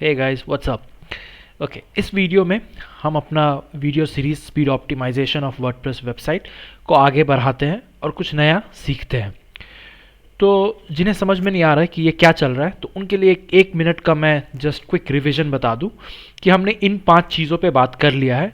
हे guys what's up. Okay, इस video में हम अपना video series speed optimisation of WordPress website को आगे बढ़ाते हैं और कुछ नया सीखते हैं। तो जिन्हें समझ में नहीं आ रहा है कि ये क्या चल रहा है, तो उनके लिए एक मिनट का मैं जस्ट क्विक रिवीजन बता दूं कि हमने इन 5 चीज़ों पे बात कर लिया है।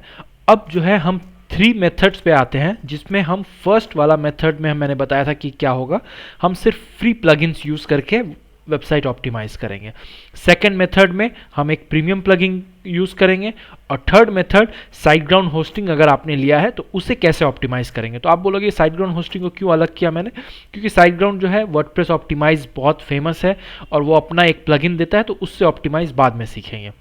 अब जो है हम 3 मेथड्स पे आते हैं, जिसमें हम फर्स्ट वाला मेथड में मैंने बताया था कि क्या होगा। हम सिर्फ फ्री प्लगइन्स यूज़ करके वेबसाइट ऑप्टिमाइज करेंगे। सेकेंड मेथड में हम एक प्रीमियम प्लगइन यूज़ करेंगे, और थर्ड मेथड साइटग्राउंड होस्टिंग अगर आपने लिया है तो उसे कैसे ऑप्टिमाइज करेंगे। तो आप बोलोगे साइटग्राउंड होस्टिंग को क्यों अलग किया मैंने, क्योंकि साइटग्राउंड जो है वर्डप्रेस ऑप्टिमाइज बहुत फेमस है और वो अपना एक प्लगइन देता है, तो उससे ऑप्टिमाइज बाद में सीखेंगे।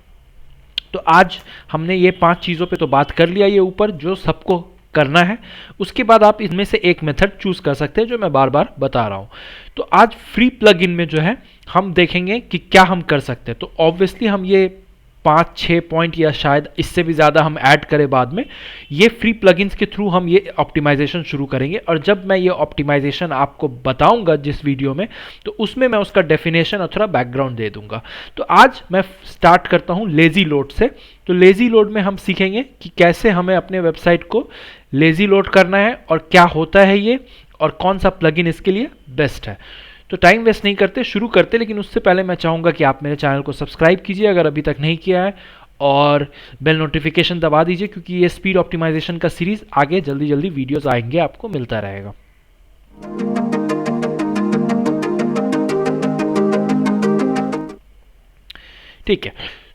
तो आज हमने ये 5 चीज़ों पे तो बात कर लिया, ये ऊपर जो सबको करना है। उसके बाद आप इनमें से एक मेथड चूज कर सकते हैं, जो मैं बार बार बता रहा हूँ। तो आज फ्री प्लगइन में जो है हम देखेंगे कि क्या हम कर सकते हैं। तो ऑब्वियसली हम ये 5-6 पॉइंट या शायद इससे भी ज़्यादा हम ऐड करें बाद में। ये फ्री प्लगइन्स के थ्रू हम ये ऑप्टिमाइजेशन शुरू करेंगे, और जब मैं ये ऑप्टिमाइजेशन आपको बताऊंगा जिस वीडियो में, तो उसमें मैं उसका डेफिनेशन और थोड़ा बैकग्राउंड दे दूंगा। तो आज मैं स्टार्ट करता हूँ लेजी लोड से। तो लेजी लोड में हम सीखेंगे कि कैसे हमें अपने वेबसाइट को लेजी लोड करना है और क्या होता है ये, और कौन सा प्लगइन इसके लिए बेस्ट है। तो टाइम वेस्ट नहीं करते, शुरू करते। लेकिन उससे पहले मैं चाहूँगा कि आप मेरे चैनल को सब्सक्राइब कीजिए अगर अभी तक नहीं किया है, और बेल नोटिफिकेशन दबा दीजिए, क्योंकि ये स्पीड ऑप्टिमाइजेशन का सीरीज आगे जल्दी जल्दी वीडियोस आएंगे, आपको मिलता रहेगा। ठीक है,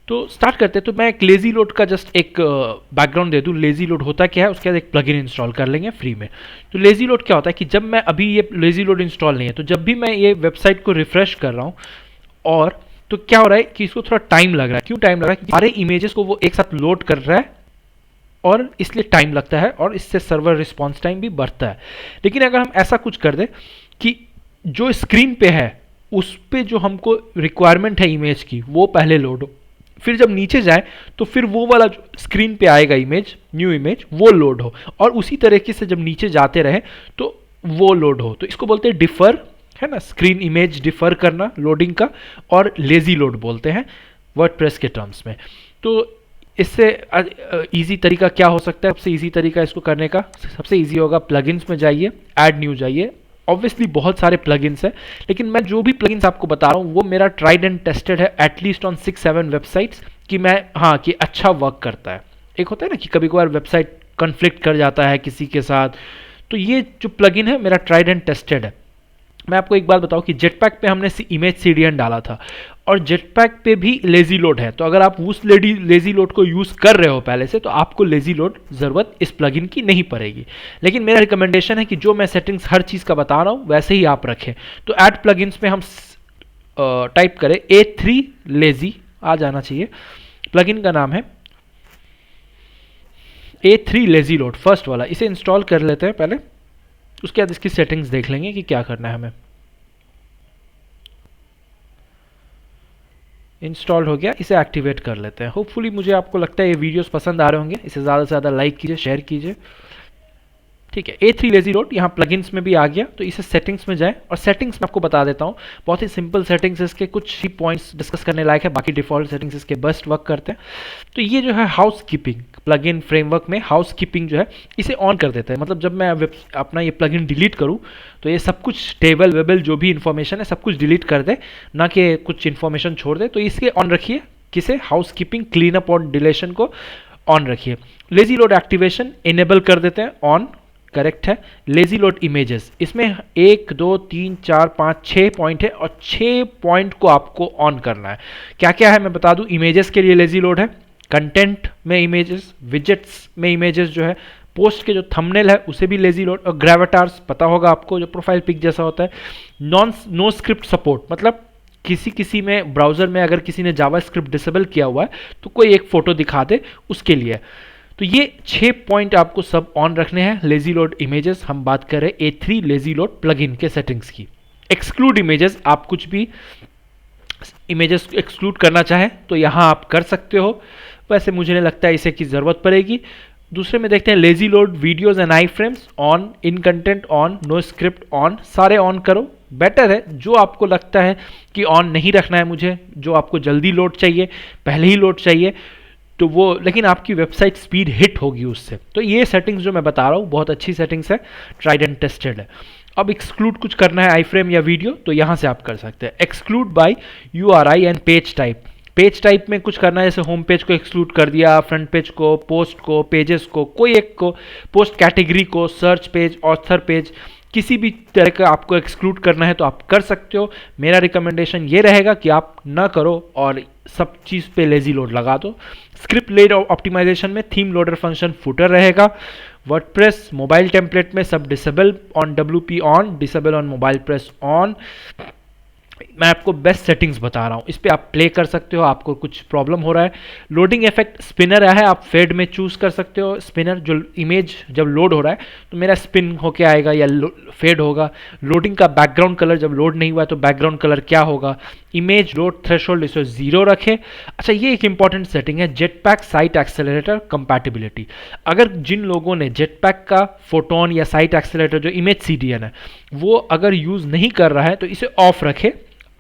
तो स्टार्ट करते हैं। तो मैं एक लेजी लोड का जस्ट एक बैकग्राउंड दे दूं। लेजी लोड होता क्या है, उसके बाद एक प्लगइन इंस्टॉल कर लेंगे फ्री में। तो लेजी लोड क्या होता है कि जब मैं अभी ये लेजी लोड इंस्टॉल नहीं है, तो जब भी मैं ये वेबसाइट को रिफ्रेश कर रहा हूँ, और तो क्या हो रहा है कि इसको थोड़ा टाइम लग रहा है। क्यों टाइम लग रहा है? सारे इमेजेस को वो एक साथ लोड कर रहा है, और इसलिए टाइम लगता है, और इससे सर्वर रिस्पॉन्स टाइम भी बढ़ता है। लेकिन अगर हम ऐसा कुछ कर दें कि जो स्क्रीन पे है उस पर जो हमको रिक्वायरमेंट है इमेज की, वो पहले लोड हो, फिर जब नीचे जाए तो फिर वो वाला जो स्क्रीन पे आएगा इमेज, न्यू इमेज, वो लोड हो, और उसी तरीके से जब नीचे जाते रहे तो वो लोड हो। तो इसको बोलते हैं डिफर, है ना, स्क्रीन इमेज डिफर करना लोडिंग का, और लेजी लोड बोलते हैं वर्डप्रेस के टर्म्स में। तो इससे इजी तरीका क्या हो सकता है? सबसे इजी तरीका इसको करने का, सबसे इजी होगा प्लगइन्स में जाइए, ऐड न्यू जाइए। ऑब्वियसली बहुत सारे प्लगइन्स हैं, लेकिन मैं जो भी प्लगइन्स आपको बता रहा हूँ वो मेरा ट्राइड एंड टेस्टेड है एटलीस्ट ऑन 6-7 वेबसाइट्स, कि मैं हाँ कि अच्छा वर्क करता है। एक होता है ना कि कभी कभार वेबसाइट कन्फ्लिक्ट कर जाता है किसी के साथ, तो ये जो प्लगइन है मेरा ट्राइड एंड टेस्टेड है। मैं आपको एक बात बताऊं कि जेटपैक पे हमने इमेज सीडीएन डाला था, और जेटपैक पे भी लेजी लोड है। तो अगर आप उस लेजी लोड को यूज़ कर रहे हो पहले से, तो आपको लेजी लोड ज़रूरत इस प्लगइन की नहीं पड़ेगी। लेकिन मेरा रिकमेंडेशन है कि जो मैं सेटिंग्स हर चीज़ का बता रहा हूँ वैसे ही आप रखें। तो ऐड प्लगइन्स में हम टाइप करें A3 लेजी, आ जाना चाहिए। प्लगइन का नाम है A3 लेजी लोड, फर्स्ट वाला। इसे इंस्टॉल कर लेते हैं पहले, उसके बाद इसकी सेटिंग्स देख लेंगे कि क्या करना है हमें। इंस्टॉल्ड हो गया, इसे एक्टिवेट कर लेते हैं। होपफुली मुझे आपको लगता है ये वीडियोस पसंद आ रहे होंगे, इसे ज़्यादा से ज़्यादा लाइक कीजिए, शेयर कीजिए। ठीक है, A3 लेजी लोड यहाँ प्लगइन्स में भी आ गया। तो इसे सेटिंग्स में जाएं, और सेटिंग्स में आपको बता देता हूँ, बहुत ही सिंपल सेटिंग्स, इसके कुछ ही पॉइंट्स डिस्कस करने लायक है, बाकी डिफॉल्ट सेटिंग्स इसके बेस्ट वर्क करते हैं। तो ये जो है हाउस कीपिंग, प्लगइन फ्रेमवर्क में हाउस कीपिंग जो है इसे ऑन कर देते हैं। मतलब जब मैं अपना ये प्लगइन डिलीट करूँ तो ये सब कुछ टेबल वेबल जो भी इन्फॉर्मेशन है सब कुछ डिलीट कर दे, ना कि कुछ इन्फॉर्मेशन छोड़ दे। तो इसके ऑन रखिए, किसे, हाउस कीपिंग, क्लीन अप और डिलीशन को ऑन रखिए। लेजी लोड एक्टिवेशन इनेबल कर देते हैं, ऑन, करेक्ट है। लेजी लोड इमेजेस, इसमें 1 2 3 4 5 6 पॉइंट है, और 6 पॉइंट को आपको ऑन करना है। क्या क्या है मैं बता दूं। इमेजेस के लिए लेजी लोड है, कंटेंट में इमेजेस, विजेट्स में इमेजेस जो है, पोस्ट के जो थंबनेल है उसे भी लेजी लोड, और ग्रेविटार्स पता होगा आपको, जो प्रोफाइल पिक जैसा होता है। नो स्क्रिप्ट सपोर्ट, मतलब किसी में ब्राउजर में अगर किसी ने जावा स्क्रिप्ट डिसेबल किया हुआ है तो कोई एक फोटो दिखा दे, उसके लिए। तो ये 6 पॉइंट आपको सब ऑन रखने हैं। लेजी लोड इमेजेस हम बात कर रहे हैं A3 लेजी लोड प्लगइन के सेटिंग्स की। एक्सक्लूड इमेजेस, आप कुछ भी इमेजेस एक्सक्लूड करना चाहें तो यहाँ आप कर सकते हो, वैसे मुझे नहीं लगता है इसे की ज़रूरत पड़ेगी। दूसरे में देखते हैं lazy load videos and iframes, on, in content on, no script on, सारे ऑन करो। बेटर है। जो आपको लगता है कि ऑन नहीं रखना है मुझे, जो आपको जल्दी लोड चाहिए, पहले ही लोड चाहिए, तो वो, लेकिन आपकी वेबसाइट स्पीड हिट होगी उससे, तो ये सेटिंग्स जो मैं बता रहा हूँ बहुत अच्छी सेटिंग्स है, ट्राइड एंड टेस्टेड है। अब एक्सक्लूड कुछ करना है आई फ्रेम या वीडियो, तो यहाँ से आप कर सकते हैं exclude by URI and page type. Page type में कुछ करना है, जैसे होम पेज को एक्सक्लूड कर दिया, फ्रंट पेज को, पोस्ट को, पेजेस को, कोई एक को, पोस्ट कैटेगरी को, सर्च पेज, ऑथर पेज, किसी भी तरह का आपको एक्सक्लूड करना है तो आप कर सकते हो। मेरा रिकमेंडेशन ये रहेगा कि आप ना करो और सब चीज़ पे लेजी लोड लगा दो। स्क्रिप्ट लेड ऑप्टिमाइजेशन में थीम लोडर फंक्शन फुटर रहेगा। वर्डप्रेस मोबाइल टेम्पलेट में सब disable on WP on, disable on mobile press on. मैं आपको बेस्ट सेटिंग्स बता रहा हूँ, इस पर आप प्ले कर सकते हो। आपको कुछ प्रॉब्लम हो रहा है, लोडिंग इफेक्ट स्पिनर है, आप फेड में चूज कर सकते हो। स्पिनर जो इमेज जब लोड हो रहा है तो मेरा स्पिन होके आएगा या फेड होगा। लोडिंग का बैकग्राउंड कलर जब लोड नहीं हुआ है तो बैकग्राउंड कलर क्या होगा। इमेज लोड थ्रेशोल्ड इसे 0 रखे। अच्छा, ये एक इंपॉर्टेंट सेटिंग है, जेटपैक साइट एक्सेलरेटर कंपैटिबिलिटी। अगर जिन लोगों ने जेटपैक का फोटोन या साइट एक्सेलरेटर जो इमेज CDN है वो अगर यूज नहीं कर रहा है तो इसे ऑफ रखे।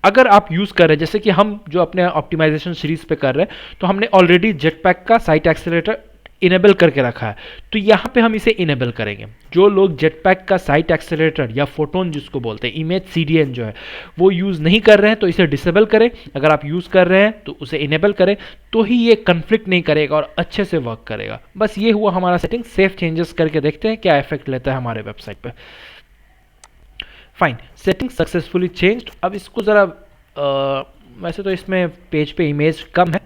अगर आप यूज़ कर रहे हैं, जैसे कि हम जो अपने ऑप्टिमाइजेशन सीरीज पे कर रहे हैं, तो हमने ऑलरेडी जेटपैक का साइट एक्सेलरेटर इनेबल करके रखा है, तो यहाँ पे हम इसे इनेबल करेंगे। जो लोग जेटपैक का साइट एक्सेलरेटर या फोटोन जिसको बोलते हैं, इमेज CDN जो है वो यूज़ नहीं कर रहे हैं तो इसे डिसेबल करें। अगर आप यूज़ कर रहे हैं तो उसे इनेबल करें, तो ही ये कन्फ्लिक्ट नहीं करेगा और अच्छे से वर्क करेगा। बस ये हुआ हमारा सेटिंग। सेफ चेंजेस करके देखते हैं क्या इफेक्ट लेता है हमारे वेबसाइट पर। Fine, setting successfully changed. अब इसको ज़रा वैसे तो इसमें पेज पे इमेज कम है,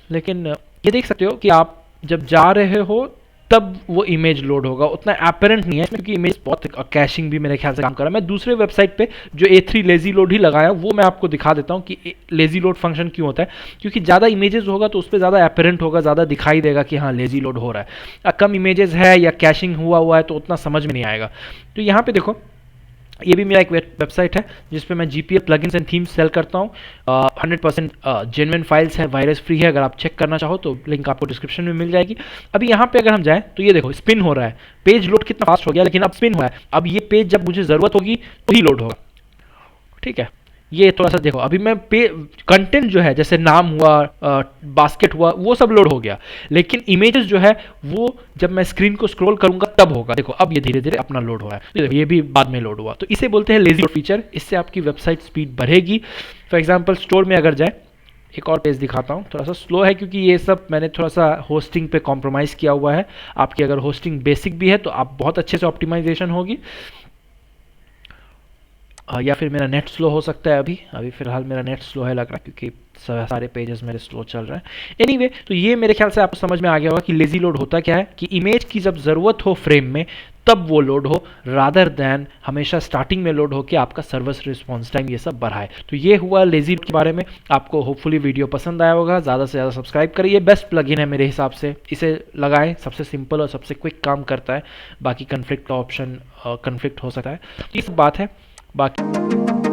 लेकिन ये देख सकते हो कि आप जब जा रहे हो तब वो इमेज लोड होगा, उतना एपरेंट नहीं है इसमें क्योंकि इमेज बहुत कैशिंग भी मेरे ख्याल से काम कर रहा है। मैं दूसरे वेबसाइट पे जो A3 लेजी लोड ही लगाया वो मैं आपको दिखा देता हूँ कि लेजी लोड फंक्शन क्यों होता है। क्योंकि ज़्यादा इमेजेस होगा तो उस पर ज़्यादा एपरेंट होगा, ज़्यादा दिखाई देगा कि हाँ लेजी लोड हो रहा है। कम इमेजेस है या कैशिंग हुआ है तो उतना समझ में नहीं आएगा। तो यहाँ पे देखो, ये भी मेरा एक वेबसाइट है जिस पे मैं GPL plugins and themes sell करता हूँ। 100% जेन्युइन फाइल्स है, वायरस फ्री है। अगर आप चेक करना चाहो तो लिंक आपको डिस्क्रिप्शन में मिल जाएगी। अभी यहाँ पे अगर हम जाएं तो ये देखो स्पिन हो रहा है, पेज लोड कितना फास्ट हो गया, लेकिन अब स्पिन हो रहा है। अब ये पेज जब मुझे ज़रूरत होगी तो ही लोड होगा, ठीक है। ये थोड़ा सा देखो, अभी मैं कंटेंट जो है जैसे नाम हुआ, बास्केट हुआ, वो सब लोड हो गया, लेकिन इमेजेस जो है वो जब मैं स्क्रीन को स्क्रॉल करूंगा तब होगा। देखो अब ये धीरे धीरे अपना लोड हो रहा है, ये भी बाद में लोड हुआ। तो इसे बोलते हैं लेजी लोड फीचर। इससे आपकी वेबसाइट स्पीड बढ़ेगी। फॉर एग्जाम्पल स्टोर में अगर जाए, एक और पेज दिखाता हूँ, थोड़ा सा स्लो है क्योंकि ये सब मैंने थोड़ा सा होस्टिंग पे कॉम्प्रोमाइज़ किया हुआ है। आपकी अगर होस्टिंग बेसिक भी है तो आप बहुत अच्छे से ऑप्टिमाइजेशन होगी, या फिर मेरा नेट स्लो हो सकता है। अभी फिलहाल मेरा नेट स्लो है लग रहा है क्योंकि सारे पेजेस मेरे स्लो चल रहे हैं। एनीवे, तो ये मेरे ख्याल से आपको समझ में आ गया होगा कि लेजी लोड होता क्या है, कि इमेज की जब ज़रूरत हो फ्रेम में तब वो लोड हो, रादर दैन हमेशा स्टार्टिंग में लोड हो कि आपका सर्विस रिस्पॉन्स टाइम ये सब बढ़ाए। तो ये हुआ लेजी लोड के बारे में। आपको होपफुली वीडियो पसंद आया होगा। ज़्यादा से ज़्यादा सब्सक्राइब करिए। बेस्ट प्लगइन है मेरे हिसाब से, इसे लगाएं, सबसे सिंपल और सबसे क्विक काम करता है। बाकी कन्फ्लिक्ट का ऑप्शन कन्फ्लिक्ट हो सकता है, ये सब बात है। बाकी